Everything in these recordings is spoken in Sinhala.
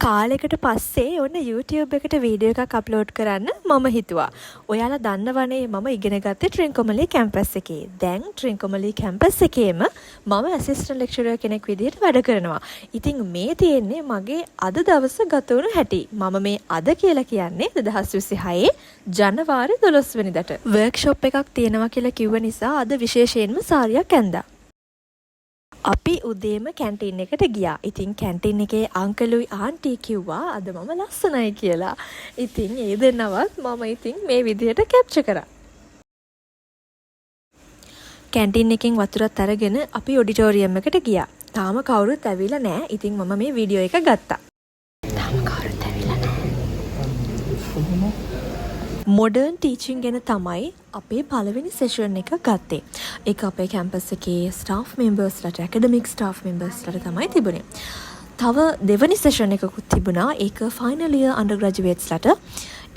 කාලෙකට පස්සේ ඔන්න YouTube එකට වීඩියෝ එකක් අප්ලෝඩ් කරන්න මම හිතුවා. ඔයාලා දන්නවනේ මම ඉගෙන ගත්තේ ට්‍රින්කොමලි කැම්පස් එකේ. දැන් ට්‍රින්කොමලි කැම්පස් එකේම මම ඇසිස්ටන්ට් ලෙක්චරර් කෙනෙක් විදිහට වැඩ කරනවා. ඉතින් මේ තියෙන්නේ මගේ අද දවස ගත වුණු හැටි. මම මේ අද කියලා කියන්නේ 2026 ජනවාරි 12 වෙනිදාට වර්ක්ෂොප් එකක් තියෙනවා කියලා කිව්ව නිසා අද විශේෂයෙන්ම සාරියක් ඇඳා. අපි උදේම කැන්ටින් එකට ගියා. ඉතින් කැන්ටින් එකේ අංකලුයි ආන්ටි කිව්වා අද මම ලස්සනයි කියලා. ඉතින් ඒ දෙන්නවත් මම ඉතින් මේ විදිහට කැප්චර් කරා. කැන්ටින් එකෙන් වතුරත් අරගෙන අපි ඔඩිටෝරියම් එකට ගියා. තාම කවුරුත් ඇවිල්ලා නැහැ. ඉතින් මම මේ වීඩියෝ එක ගත්තා. තාම කවුරුත් ඇවිල්ලා නැහැ. මොඩර්න් ටීචින් ගැන තමයි අපේ පළවෙනි සෙෂන් එක ගත්තේ. ඒක අපේ කැම්පස් එකේ ස්ටාෆ් මෙම්බර්ස්ලාට, ඇකඩමික් ස්ටාෆ් මෙම්බර්ස්ලාට තමයි තිබුණේ. තව දෙවනි සෙෂන් එකකුත් තිබුණා. ඒක ෆයිනල් ඉයර් අන්ඩර් ග්‍රැජුවේට්ස්ලාට.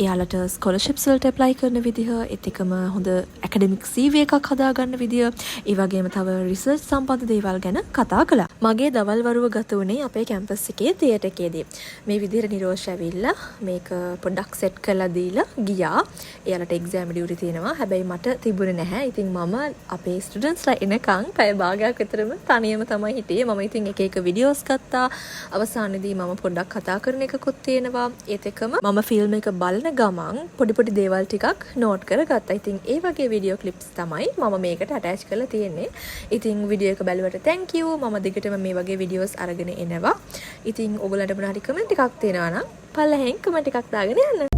එයාලට ස්කෝලර්ෂිප්ස් වලට ඇප්ලයි කරන විදිහ, ඒත් එකම හොඳ ඇකඩමික් CV එකක් හදාගන්න විදිහ, ඒ වගේම තව රිසර්ච් සම්බන්ධ දේවල් ගැන කතා කළා. මගේ දවල් වරුව ගත වුණේ අපේ කැම්පස් එකේ තියටර් එකේදී. මේ විදිහට නිරෝෂ් ඇවිල්ලා මේක පොඩ්ඩක් සෙට් කරලා දීලා ගියා. එයාලට එක්සෑම් ඩියුටි තියෙනවා. හැබැයි මට තිබුණේ නැහැ. ඉතින් මම අපේ ස්ටුඩන්ට්ස්ලා එනකන් පැය භාගයක් විතරම තනියම තමයි හිටියේ. මම ඉතින් එක එක වීඩියෝස් ගත්තා. අවසානයේදී මම පොඩ්ඩක් කතා කරන එකකුත් තියෙනවා. ඒත් එකම මම ෆිල්ම් එක බලන ගමන් පොඩි දේවල් ටිකක් නෝට් කරගත්තා. ඉතින් ඒ වගේ වීඩියෝ ක්ලිප්ස් තමයි මම මේකට ඇටච් කරලා තියෙන්නේ. ඉතින් වීඩියෝ එක බැලුවට thank you. මම දිගටම මේ වගේ වීඩියෝස් අරගෙන එනවා. ඉතින් ඔයගොල්ලන්ට මොනවා හරි කමෙන්ට් එකක් තියෙනවා නම් පල්ලෙහෙන් කමෙන්ට් එකක් දාගෙන යන්න.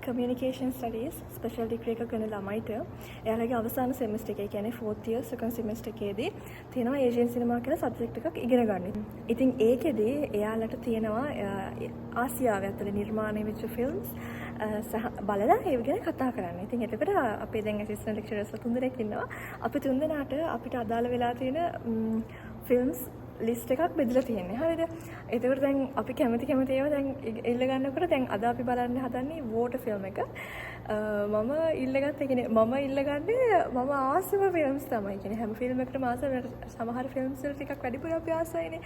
කමියුනිකේෂන් ස්ටඩීස් ස්පෙෂල් ඩිග්‍රී එක කරන ළමයිට එයාලගේ අවසාන සෙමිස්ටර් එකේ කියන්නේ 4th year second semester එකේදී තියෙනවා ඒෂියන් සිනමා කියලා සබ්ජෙක්ට් එකක් ඉගෙන ගන්න. ඉතින් ඒකෙදී එයාලට තියෙනවා ආසියාව ඇතුලේ නිර්මාණය වෙච්ච ෆිල්ම්ස් බලලා ඒ ගැන කතා කරන්න. ඉතින් එතකොට අපේ දැන් ඇසිස්ටන්ට් ලෙක්චරර්ස්ලා 3 දෙනෙක් ඉන්නවා. අපි 3 දෙනාට අපිට අදාළ වෙලා තියෙන ෆිල්ම්ස් ලිස්ට් එකක් බෙදලා තියෙන්නේ. හරිද? ඒකෝර දැන් අපි කැමති ඒවා දැන් ඉල්ල ගන්නකොට දැන් අද අපි බලන්න හදන්නේ වෝටර් ෆිල්ම් එක. මම ඉල්ලගත්ත කියන්නේ මම ඉල්ලගන්නේ මම ආසම ෆිල්ම්ස් තමයි. කියන්නේ හැම ෆිල්ම් එකකටම ආස සමහර ෆිල්ම්ස් වල ටිකක් වැඩිපුර අපි ආසයිනේ.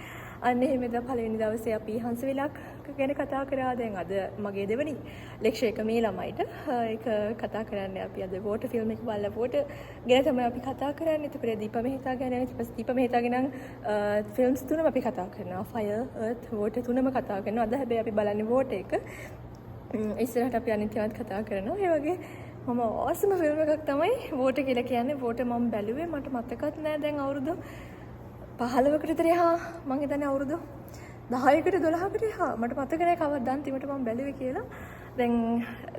අන්න එහෙමද පළවෙනි දවසේ අපි හංසවිලක් ගැන කතා කරා. දැන් අද මගේ දෙවෙනි ලෙක්චර් එක මේ ළමයිට. ඒක කතා කරන්නේ අපි අද වෝටර් ෆිල්ම් එක බලලා වෝටර් ගැන තමයි අපි කතා කරන්නේ. ඊට දීපා මෙහෙතා ගැන ඊට පස්සේ දීපා මෙහෙතාගේ නම් ෆිල්ම්ස් තුනම අපි කතා කරනවා. ෆයර්, අර්ත්, වෝටර් තුනම කතා කරනවා. අද හැබැයි අපි බලන්නේ වෝටර් එක. ඉස්සරහට අපි අනිත් ඒවාත් කතා කරනවා. ඒ වගේ මම awesome ෆිල්ම් එකක් තමයි වෝටර් කියලා කියන්නේ. වෝටර් මම බැලුවේ මට මතකත් නෑ දැන් අවුරුදු 15කට විතර එහා මම හිතන්නේ අවුරුදු 10කට 12කට එහා මට මතක නෑ කවද්ද අන්තිමට මම බැලුවේ කියලා. දැන්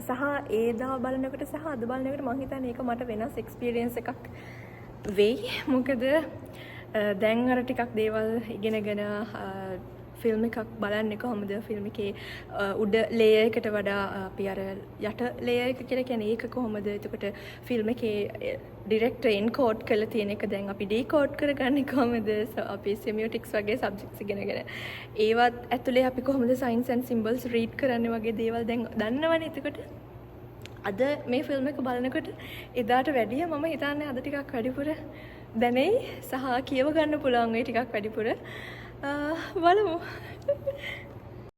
සහ ඒ දා බලනකොට සහ අද බලනකොට මම හිතන්නේ ඒක මට වෙනස් එක්ස්පීරියන්ස් එකක් වෙයි. මොකද දැන් අර ටිකක් දේවල් ඉගෙනගෙන ෆිල්ම් එකක් බලන්නේ කොහොමද ෆිල්ම් එකේ උඩ ලේයර් එකට වඩා අපි අර යට ලේයර් එක කියලා කියන්නේ ඒක කොහොමද එතකොට ෆිල්ම් එකේ ඩිරෙක්ටර් එන්කෝඩ් කරලා තියෙන එක දැන් අපි ඩීකෝඩ් කරගන්නේ කොහොමද අපි සෙමියොටික්ස් වගේ සබ්ජෙක්ට්ස් ඉගෙනගෙන ඒවත් ඇතුලේ අපි කොහොමද සයින්ස් ඇන්ඩ් සිම්බල්ස් රීඩ් කරන්නේ වගේ දේවල් දැන් දන්නවනේ. එතකොට අද මේ ෆිල්ම් එක බලනකොට එදාට වැඩිය මම හිතන්නේ අද ටිකක් වැඩිපුර දැනෙයි සහ කියව ගන්න පුළුවන් ඒ ටිකක් වැඩිපුර බලමු.